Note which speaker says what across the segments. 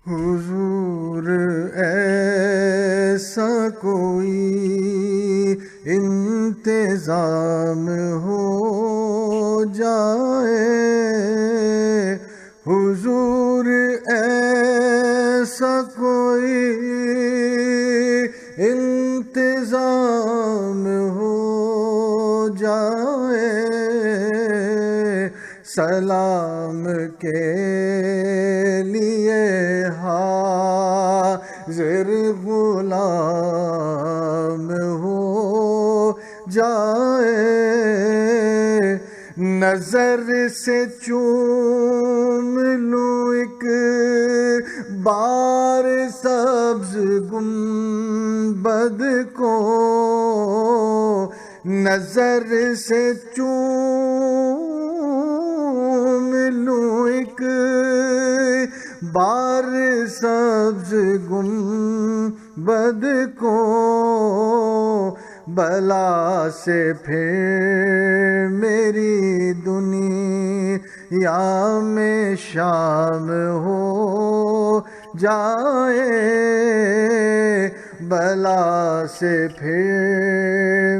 Speaker 1: حضور ایسا کوئی انتظام ہو جائے، حضور ایسا کوئی انتظام ہو جائے، سلام کے لیے حاضر غلام ہو جائے، نظر سے چوم لوں ایک بار سبز گنبد کو، نظر سے چوم لوں ایک بار سبز گنبد کو، بلا سے پھر میری دنیا میں شام ہو جائے، بلا سے پھر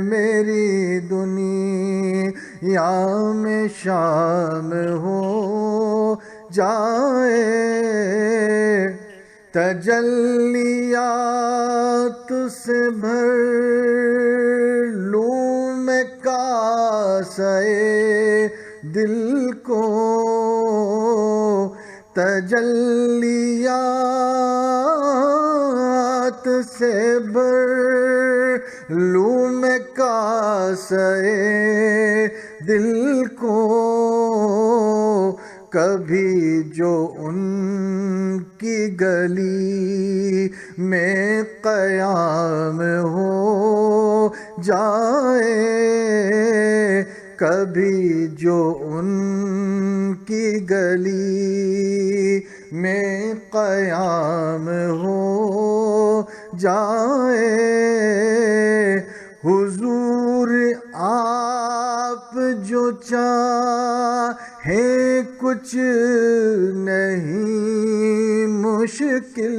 Speaker 1: میری دنیا میں شام ہو جائے، تجلیات سے بھر لوں میں کاسے دل کو، تجلیات سے بھر لوں میں کاسے دل کو، کبھی جو ان کی گلی میں قیام ہو جائے، کبھی جو ان کی گلی میں قیام ہو جائے، حضور آپ جو چاہیں کچھ نہیں مشکل،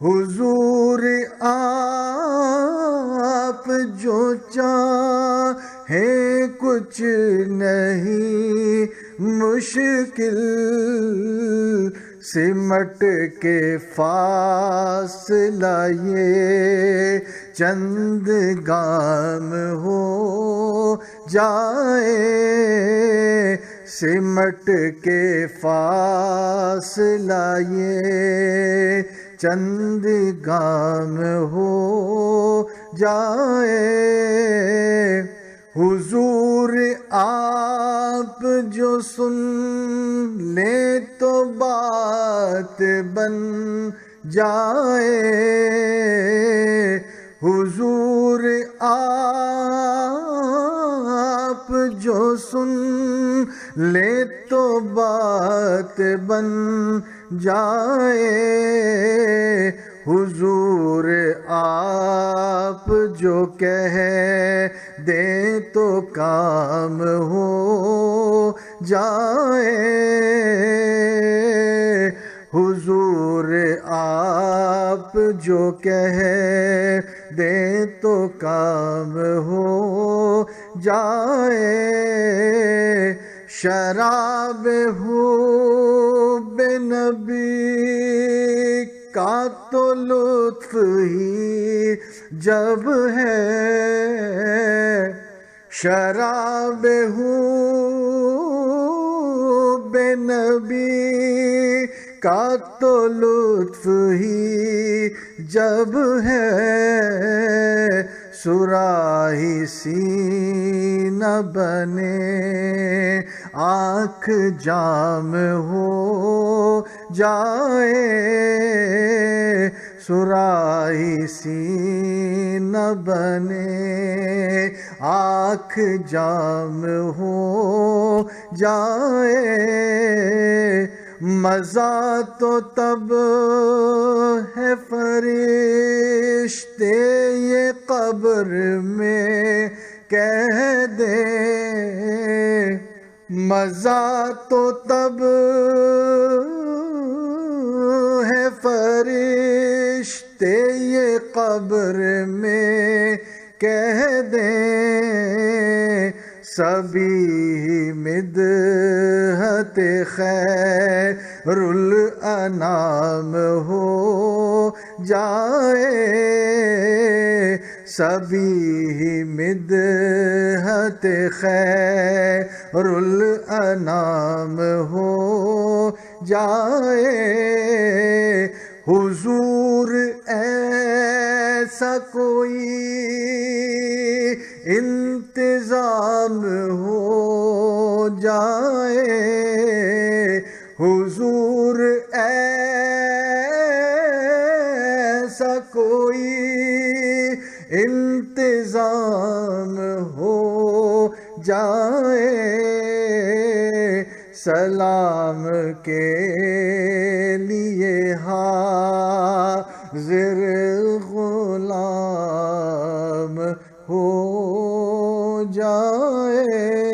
Speaker 1: حضور آپ جو چاہیں کچھ نہیں مشکل، سمٹ کے فاصلہ یہ چند گام ہو جائے، سمٹ کے فاصلہ یہ چند گام ہو جائے، حضور آپ جو سن لیں تو بات بن جائے، حضور آپ جو سن لیں تو بات بن جائے، حضور آپ جو کہہ دیں تو کام ہو جائے، حضور آپ جو کہہ دیں تو کام ہو جائے، شراب حب نبی کا تو لطف ہی جب ہے، شراب حب نبی کا تو لطف ہی جب ہے، صراحی سینہ بنے آنکھ جام ہو جائے، صراحی سینہ بنے آنکھ جام ہو جائے، مزہ تو تب ہے فرشتے یہ قبر میں کہہ دے، مزہ تو تب فرشتے یہ قبر میں کہہ دیں سبھی مدحت خیر الانام ہو جائے، سبھی مدحت خیر الانام ہو جائے۔ حضور ایسا کوئی انتظام ہو جائے، حضور ایسا کوئی انتظام ہو جائے، سلام کے لیے حاضر غلام ہو جائے۔